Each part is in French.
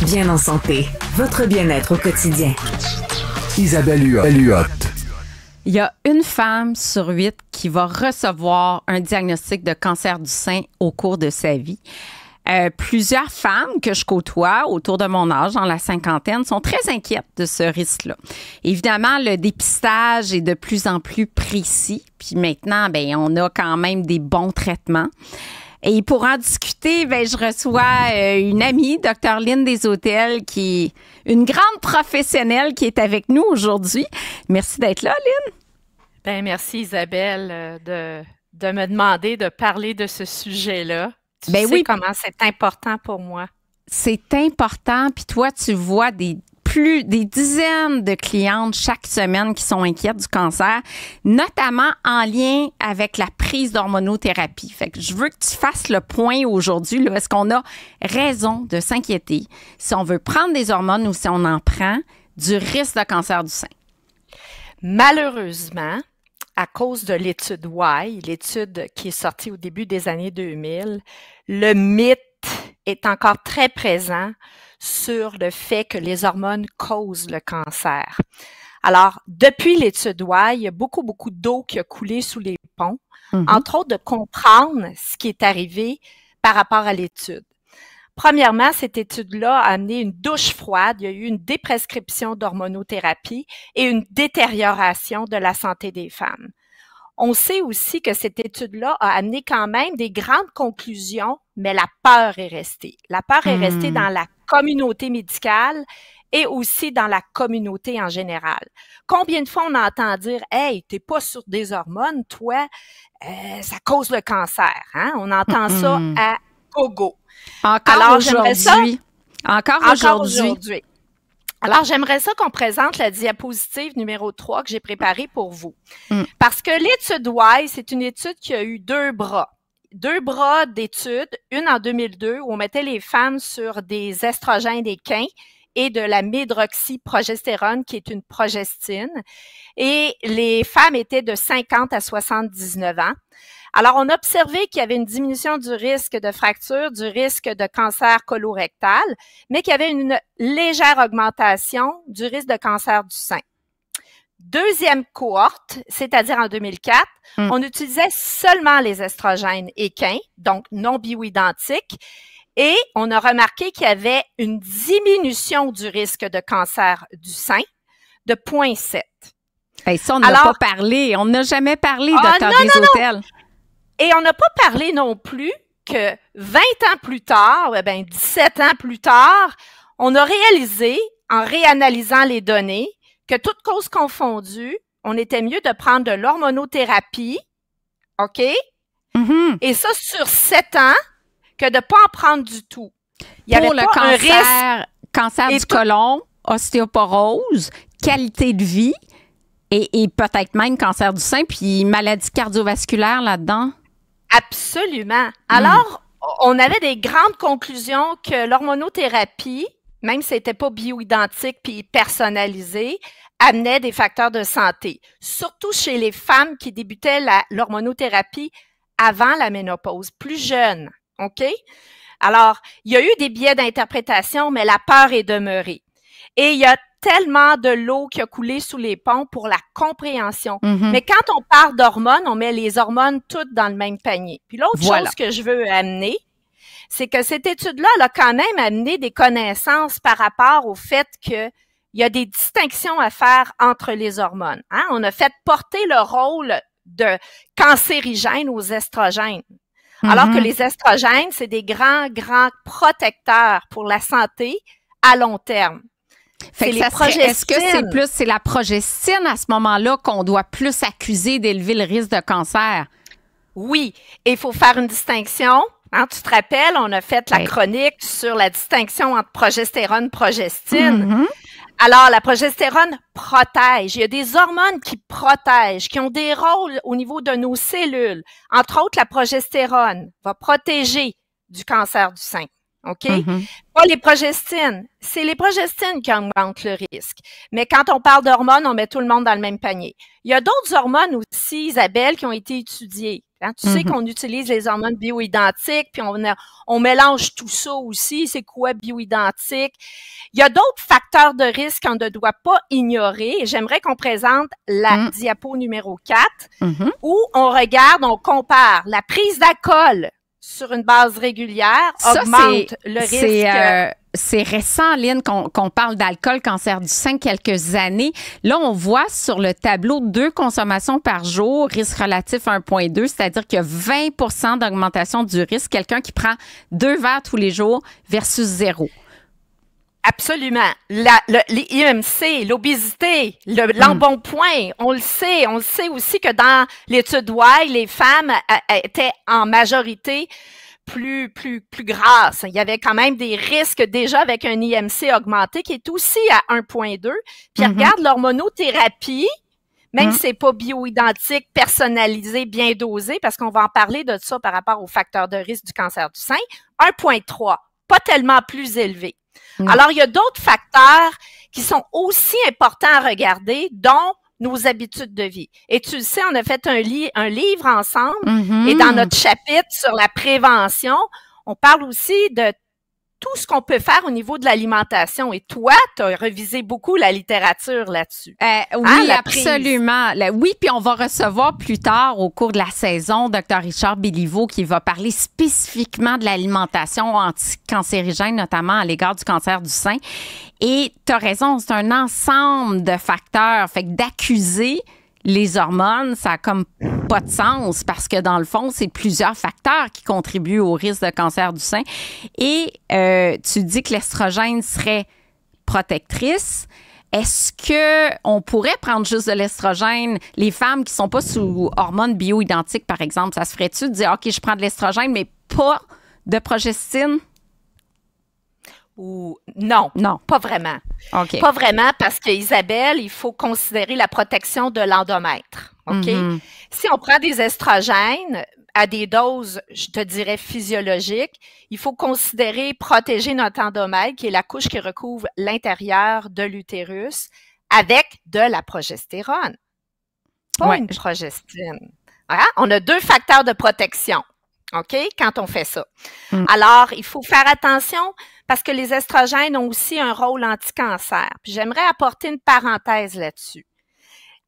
Bien en santé, votre bien-être au quotidien. Isabelle Huot. Il y a une femme sur 8 qui va recevoir un diagnostic de cancer du sein au cours de sa vie. Plusieurs femmes que je côtoie autour de mon âge, dans la cinquantaine, sont très inquiètes de ce risque-là. Évidemment, le dépistage est de plus en plus précis. Puis maintenant, on a quand même des bons traitements. Et pour en discuter, je reçois une amie, Dr. Lynne Deshôtels, qui est une grande professionnelle qui est avec nous aujourd'hui. Merci d'être là, Lynne. Merci Isabelle de me demander de parler de ce sujet-là. Tu sais oui. Comment c'est important pour moi. C'est important, puis toi, tu vois des dizaines de clientes chaque semaine qui sont inquiètes du cancer, notamment en lien avec la prise d'hormonothérapie. Fait que je veux que tu fasses le point aujourd'hui. Est-ce qu'on a raison de s'inquiéter si on veut prendre des hormones ou si on en prend du risque de cancer du sein? Malheureusement, à cause de l'étude Y, l'étude qui est sortie au début des années 2000, le mythe est encore très présent sur le fait que les hormones causent le cancer. Alors, depuis l'étude Y, il y a beaucoup d'eau qui a coulé sous les ponts, entre autres de comprendre ce qui est arrivé par rapport à l'étude. Premièrement, cette étude-là a amené une douche froide, il y a eu une déprescription d'hormonothérapie et une détérioration de la santé des femmes. On sait aussi que cette étude-là a amené quand même des grandes conclusions, mais la peur est restée. La peur est restée dans la communauté médicale et aussi dans la communauté en général. Combien de fois on entend dire « Hey, t'es pas sur des hormones, toi, ça cause le cancer. » On entend ça à gogo. Encore aujourd'hui. Alors, j'aimerais ça qu'on présente la diapositive numéro 3 que j'ai préparée pour vous. Parce que l'étude Y, c'est une étude qui a eu deux bras. Deux bras d'études, une en 2002 où on mettait les femmes sur des estrogènes équins et de la médroxyprogestérone qui est une progestine. Et les femmes étaient de 50 à 79 ans. Alors, on a observé qu'il y avait une diminution du risque de fracture, du risque de cancer colorectal, mais qu'il y avait une légère augmentation du risque de cancer du sein. Deuxième cohorte, c'est-à-dire en 2004, on utilisait seulement les estrogènes équins, donc non bioidentiques, et on a remarqué qu'il y avait une diminution du risque de cancer du sein de 0,7. Ça, on n'a pas parlé. On n'a jamais parlé, Dr. Deshôtels. Et on n'a pas parlé non plus que 20 ans plus tard, 17 ans plus tard, on a réalisé, en réanalysant les données, que toutes causes confondues, on était mieux de prendre de l'hormonothérapie, OK? Et ça sur 7 ans, que de ne pas en prendre du tout. Il y avait le cancer du côlon, ostéoporose, qualité de vie et peut-être même cancer du sein, puis maladie cardiovasculaire là-dedans. Absolument. Alors, on avait des grandes conclusions que l'hormonothérapie, même si c'était pas bioidentique puis personnalisé, amenait des facteurs de santé, surtout chez les femmes qui débutaient l'hormonothérapie avant la ménopause, plus jeunes, OK? Alors, il y a eu des biais d'interprétation, mais la peur est demeurée. Et il y a tellement de l'eau qui a coulé sous les ponts pour la compréhension. Mais quand on parle d'hormones, on met les hormones toutes dans le même panier. Puis l'autre chose que je veux amener, c'est que cette étude-là, elle a quand même amené des connaissances par rapport au fait que il y a des distinctions à faire entre les hormones. On a fait porter le rôle de cancérigène aux estrogènes. Alors que les estrogènes, c'est des grands protecteurs pour la santé à long terme. Est-ce que c'est la progestine à ce moment-là qu'on doit plus accuser d'élever le risque de cancer? Oui, et il faut faire une distinction. Tu te rappelles, on a fait la chronique sur la distinction entre progestérone et progestine. Alors, la progestérone protège. Il y a des hormones qui protègent, qui ont des rôles au niveau de nos cellules. Entre autres, la progestérone va protéger du cancer du sein. OK? Pas les progestines. C'est les progestines qui augmentent le risque. Mais quand on parle d'hormones, on met tout le monde dans le même panier. Il y a d'autres hormones aussi, Isabelle, qui ont été étudiées. Hein? Tu sais qu'on utilise les hormones bioidentiques, puis on mélange tout ça aussi. C'est quoi bioidentique? Il y a d'autres facteurs de risque qu'on ne doit pas ignorer. J'aimerais qu'on présente la diapo numéro 4, où on regarde, on compare la prise d'alcool sur une base régulière, augmente le risque. C'est récent, Lynn, qu'on parle d'alcool, cancer du sein, quelques années. Là, on voit sur le tableau 2 consommations par jour, risque relatif 1,2, c'est-à-dire qu'il y a 20 d'augmentation du risque. Quelqu'un qui prend 2 verres tous les jours versus 0. Absolument. Les IMC, l'obésité, l'embonpoint, on le sait. On le sait aussi que dans l'étude Wiley, les femmes étaient en majorité plus grasses. Il y avait quand même des risques déjà avec un IMC augmenté qui est aussi à 1,2. Puis regarde l'hormonothérapie, même si c'est pas bioidentique, personnalisé, bien dosé, parce qu'on va en parler de ça par rapport aux facteurs de risque du cancer du sein, 1,3, pas tellement plus élevé. Alors, il y a d'autres facteurs qui sont aussi importants à regarder, dont nos habitudes de vie. Et tu le sais, on a fait un livre ensemble et dans notre chapitre sur la prévention, on parle aussi de tout ce qu'on peut faire au niveau de l'alimentation. Et toi, tu as revisé beaucoup la littérature là-dessus. Oui, absolument. Oui, puis on va recevoir plus tard, au cours de la saison, Dr. Richard Béliveau, qui va parler spécifiquement de l'alimentation anticancérigène, notamment à l'égard du cancer du sein. Et tu as raison, c'est un ensemble de facteurs. Fait que d'accuser les hormones, ça n'a comme pas de sens parce que dans le fond, c'est plusieurs facteurs qui contribuent au risque de cancer du sein. Et tu dis que l'estrogène serait protectrice. Est-ce qu'on pourrait prendre juste de l'estrogène? Les femmes qui ne sont pas sous hormones bioidentiques, par exemple, ça se ferait-tu de dire, OK, je prends de l'estrogène, mais pas de progestine? Ou non, pas vraiment. Okay. Pas vraiment parce que Isabelle, il faut considérer la protection de l'endomètre. OK? Si on prend des estrogènes à des doses, je te dirais physiologiques, il faut considérer protéger notre endomètre, qui est la couche qui recouvre l'intérieur de l'utérus, avec de la progestérone. Pas une progestine. Hein? On a 2 facteurs de protection. OK? Quand on fait ça. Alors, il faut faire attention parce que les estrogènes ont aussi un rôle anti-cancer. Puis j'aimerais apporter une parenthèse là-dessus.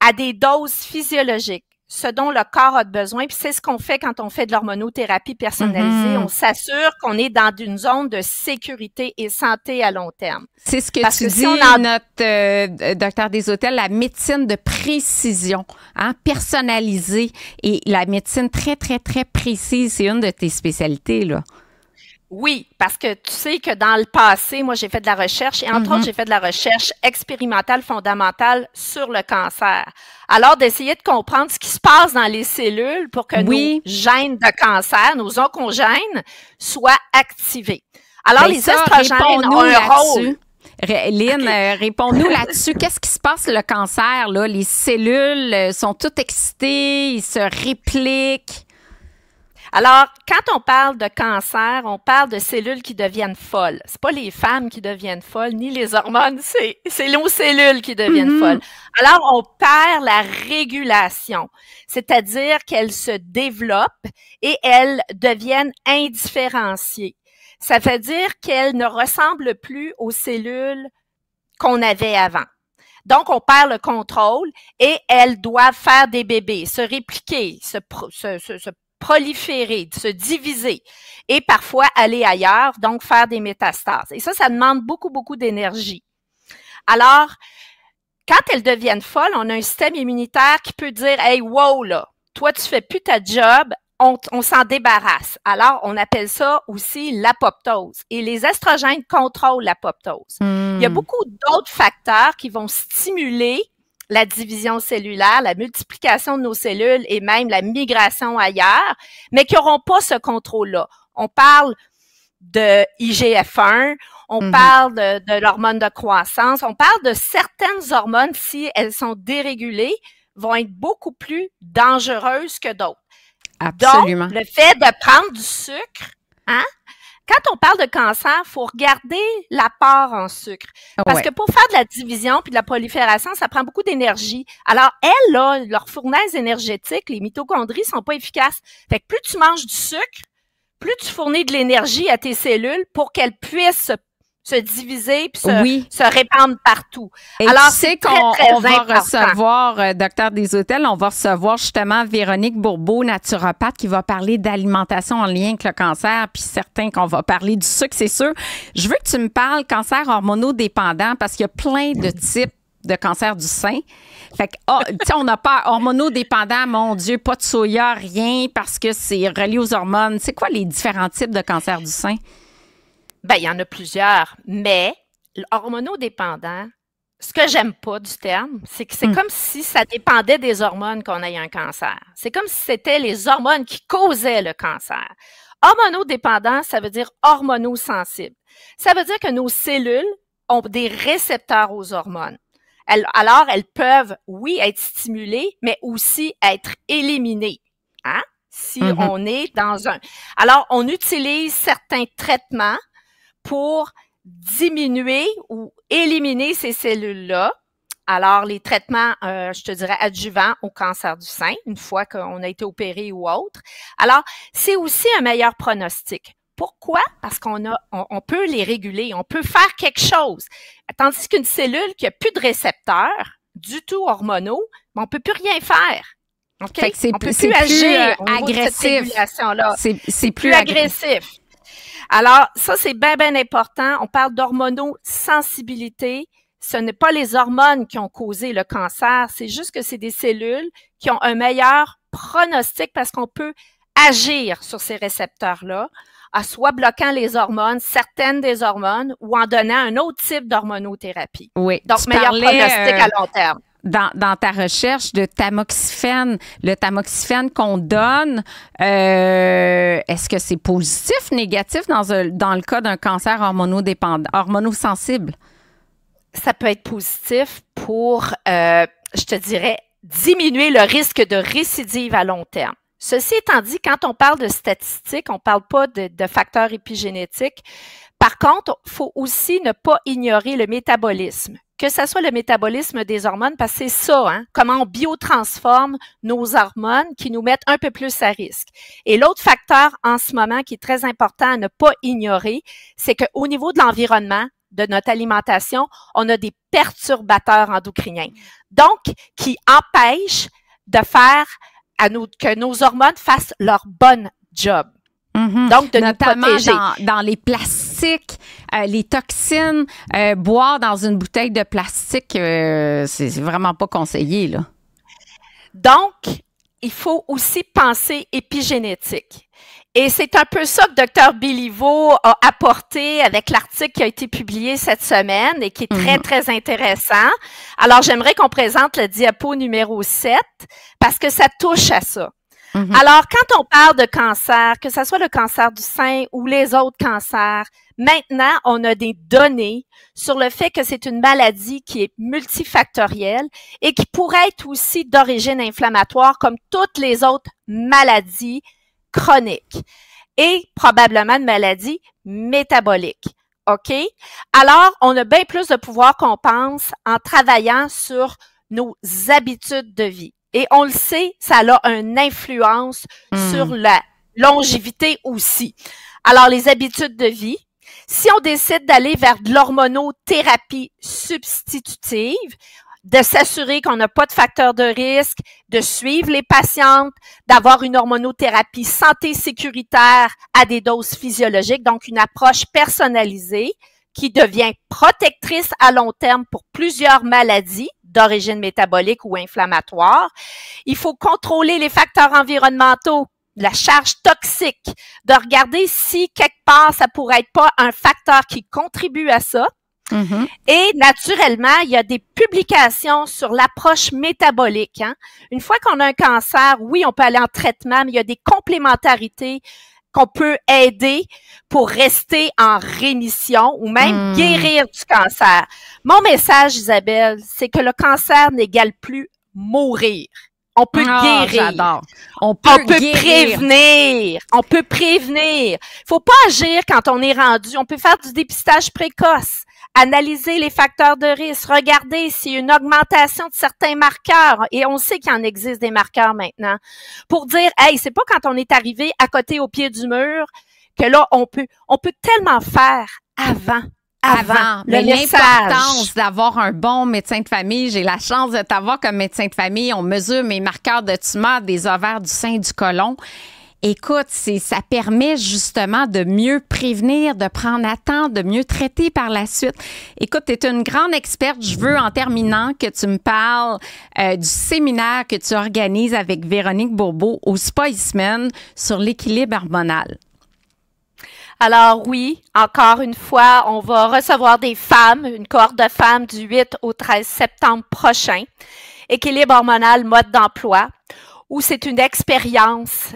À des doses physiologiques, ce dont le corps a besoin, puis c'est ce qu'on fait quand on fait de l'hormonothérapie personnalisée, on s'assure qu'on est dans une zone de sécurité et santé à long terme. C'est ce que parce tu que dis, si notre docteur Deshôtels, la médecine de précision, hein, personnalisée, et la médecine très, très, très précise, c'est une de tes spécialités, là. Oui, parce que tu sais que dans le passé, moi, j'ai fait de la recherche et entre autres, j'ai fait de la recherche expérimentale fondamentale sur le cancer. Alors, d'essayer de comprendre ce qui se passe dans les cellules pour que nos gènes de cancer, nos oncogènes, soient activés. Alors, les estrogènes ont un rôle. Lynn, réponds-nous là-dessus. Qu'est-ce qui se passe, le cancer, là? Les cellules sont toutes excitées, ils se répliquent. Alors, quand on parle de cancer, on parle de cellules qui deviennent folles. C'est pas les femmes qui deviennent folles, ni les hormones, c'est nos cellules qui deviennent folles. Alors, on perd la régulation, c'est-à-dire qu'elles se développent et elles deviennent indifférenciées. Ça veut dire qu'elles ne ressemblent plus aux cellules qu'on avait avant. Donc, on perd le contrôle et elles doivent faire des bébés, se répliquer, se proliférer, se diviser et parfois aller ailleurs, donc faire des métastases. Et ça demande beaucoup, beaucoup d'énergie. Alors, quand elles deviennent folles, on a un système immunitaire qui peut dire « Hey, wow, là, toi, tu fais plus ta job, on s'en débarrasse. » Alors, on appelle ça aussi l'apoptose. Et les estrogènes contrôlent l'apoptose. Il y a beaucoup d'autres facteurs qui vont stimuler la division cellulaire, la multiplication de nos cellules et même la migration ailleurs, mais qui n'auront pas ce contrôle-là. On parle de IGF-1, on parle de l'hormone de croissance, on parle de certaines hormones, si elles sont dérégulées, vont être beaucoup plus dangereuses que d'autres. Absolument. Donc, le fait de prendre du sucre, hein, quand on parle de cancer, il faut regarder l'apport en sucre. Parce que pour faire de la division puis de la prolifération, ça prend beaucoup d'énergie. Alors, elles, là, leur fournaise énergétique, les mitochondries sont pas efficaces. Fait que plus tu manges du sucre, plus tu fournis de l'énergie à tes cellules pour qu'elles puissent se diviser puis se répandre partout. Et alors, tu sais qu'on va recevoir, docteur Deshôtels, on va recevoir justement Véronique Bourbeau, naturopathe, qui va parler d'alimentation en lien avec le cancer, puis certains qu'on va parler du sucre, c'est sûr. Je veux que tu me parles cancer hormonodépendant parce qu'il y a plein de types de cancer du sein. Fait que, tu sais, on n'a pas hormonodépendant, mon Dieu, pas de soya, rien, parce que c'est relié aux hormones. C'est quoi les différents types de cancer du sein? Ben, il y en a plusieurs, mais hormonodépendant, ce que j'aime pas du terme, c'est que c'est comme si ça dépendait des hormones qu'on ait un cancer. C'est comme si c'était les hormones qui causaient le cancer. Hormonodépendant, ça veut dire hormonosensible. Ça veut dire que nos cellules ont des récepteurs aux hormones. Alors, elles peuvent, oui, être stimulées, mais aussi être éliminées. Hein? Si on est dans un... Alors, on utilise certains traitements pour diminuer ou éliminer ces cellules-là. Alors, les traitements, je te dirais, adjuvants au cancer du sein, une fois qu'on a été opéré ou autre. Alors, c'est aussi un meilleur pronostic. Pourquoi? Parce on peut les réguler, on peut faire quelque chose. Tandis qu'une cellule qui a plus de récepteurs, du tout hormonaux, on peut plus rien faire. OK? Fait que c'est on peut plus agir agressif. C'est plus agressif. Alors, ça, c'est bien, bien important. On parle d'hormonosensibilité. Ce n'est pas les hormones qui ont causé le cancer, c'est juste que c'est des cellules qui ont un meilleur pronostic parce qu'on peut agir sur ces récepteurs-là, soit bloquant les hormones, certaines des hormones, ou en donnant un autre type d'hormonothérapie. Oui. Donc, meilleur pronostic à long terme. Dans ta recherche de tamoxifène, le tamoxifène qu'on donne, est-ce que c'est positif, négatif dans le cas d'un cancer hormonosensible? Ça peut être positif pour, je te dirais, diminuer le risque de récidive à long terme. Ceci étant dit, quand on parle de statistiques, on ne parle pas de facteurs épigénétiques. Par contre, il faut aussi ne pas ignorer le métabolisme. Que ce soit le métabolisme des hormones, parce que c'est ça, hein, comment on biotransforme nos hormones qui nous mettent un peu plus à risque. Et l'autre facteur en ce moment qui est très important à ne pas ignorer, c'est qu'au niveau de l'environnement, de notre alimentation, on a des perturbateurs endocriniens. Donc, qui empêchent de faire que nos hormones fassent leur bonne job. Donc, de notamment nous protéger. Dans les plastiques, les toxines, boire dans une bouteille de plastique, c'est vraiment pas conseillé, là. Donc, il faut aussi penser épigénétique. Et c'est un peu ça que Dr. Béliveau a apporté avec l'article qui a été publié cette semaine et qui est très, très intéressant. Alors, j'aimerais qu'on présente le diapo numéro 7 parce que ça touche à ça. Alors, quand on parle de cancer, que ce soit le cancer du sein ou les autres cancers, maintenant, on a des données sur le fait que c'est une maladie qui est multifactorielle et qui pourrait être aussi d'origine inflammatoire comme toutes les autres maladies chroniques et probablement de maladies métaboliques. OK? Alors, on a bien plus de pouvoir qu'on pense en travaillant sur nos habitudes de vie. Et on le sait, ça a une influence sur la longévité aussi. Alors, les habitudes de vie, si on décide d'aller vers de l'hormonothérapie substitutive, de s'assurer qu'on n'a pas de facteur de risque, de suivre les patientes, d'avoir une hormonothérapie santé sécuritaire à des doses physiologiques, donc une approche personnalisée qui devient protectrice à long terme pour plusieurs maladies d'origine métabolique ou inflammatoire. Il faut contrôler les facteurs environnementaux, la charge toxique, de regarder si quelque part ça pourrait être pas un facteur qui contribue à ça. Et naturellement, il y a des publications sur l'approche métabolique. Hein. Une fois qu'on a un cancer, oui, on peut aller en traitement, mais il y a des complémentarités qu'on peut aider pour rester en rémission ou même guérir du cancer. Mon message, Isabelle, c'est que le cancer n'égale plus mourir. On peut guérir. J'adore. On peut guérir. Prévenir. On peut prévenir. Faut pas agir quand on est rendu. On peut faire du dépistage précoce, analyser les facteurs de risque, regarder s'il y a une augmentation de certains marqueurs. Et on sait qu'il en existe des marqueurs maintenant. Pour dire, hey, c'est pas quand on est arrivé à côté au pied du mur que là, on peut tellement faire avant. Mais l'importance d'avoir un bon médecin de famille, j'ai la chance de t'avoir comme médecin de famille. On mesure mes marqueurs de tumeur des ovaires, du sein, du côlon. Écoute, ça permet justement de mieux prévenir, de prendre à temps, de mieux traiter par la suite. Écoute, tu es une grande experte. Je veux, en terminant, que tu me parles du séminaire que tu organises avec Véronique Bourbeau au Spa Eastman sur l'équilibre hormonal. Alors oui, encore une fois, on va recevoir des femmes, une cohorte de femmes du 8 au 13 septembre prochain. Équilibre hormonal, mode d'emploi, où c'est une expérience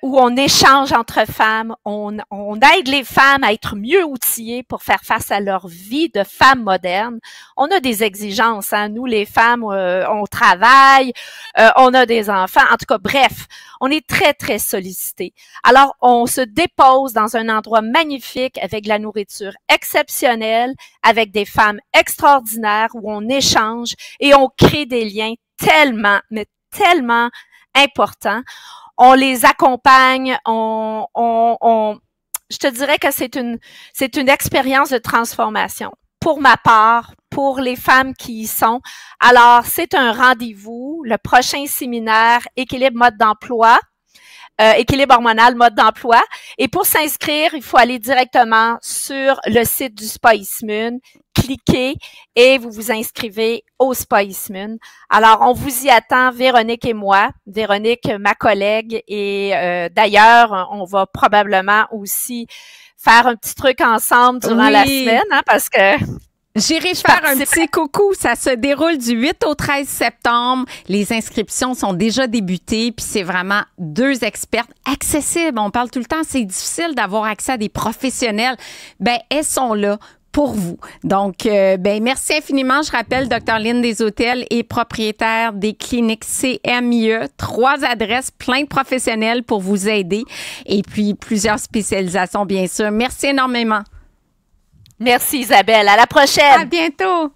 où on échange entre femmes, on aide les femmes à être mieux outillées pour faire face à leur vie de femmes modernes. On a des exigences, hein? Nous les femmes, on travaille, on a des enfants, en tout cas, bref, on est très, très sollicités. Alors, on se dépose dans un endroit magnifique avec de la nourriture exceptionnelle, avec des femmes extraordinaires où on échange et on crée des liens tellement, mais tellement important. On les accompagne, je te dirais que c'est une expérience de transformation. Pour ma part, pour les femmes qui y sont. Alors, c'est un rendez-vous, le prochain séminaire Équilibre mode d'emploi, équilibre hormonal mode d'emploi. Et pour s'inscrire, il faut aller directement sur le site du Spa Eastman, cliquez et vous vous inscrivez au Spa Eastman. Alors, on vous y attend, Véronique et moi. Véronique, ma collègue, et d'ailleurs, on va probablement aussi faire un petit truc ensemble durant la semaine, hein, parce que j'irai faire un petit coucou. Ça se déroule du 8 au 13 septembre. Les inscriptions sont déjà débutées, puis c'est vraiment 2 expertes accessibles. On parle tout le temps, c'est difficile d'avoir accès à des professionnels. Ben, elles sont là pour vous. Donc, merci infiniment. Je rappelle, Dr. Lynne Deshôtels est propriétaire des cliniques CMIE. 3 adresses, plein de professionnels pour vous aider. Et puis, plusieurs spécialisations, bien sûr. Merci énormément. Merci Isabelle. À la prochaine. À bientôt.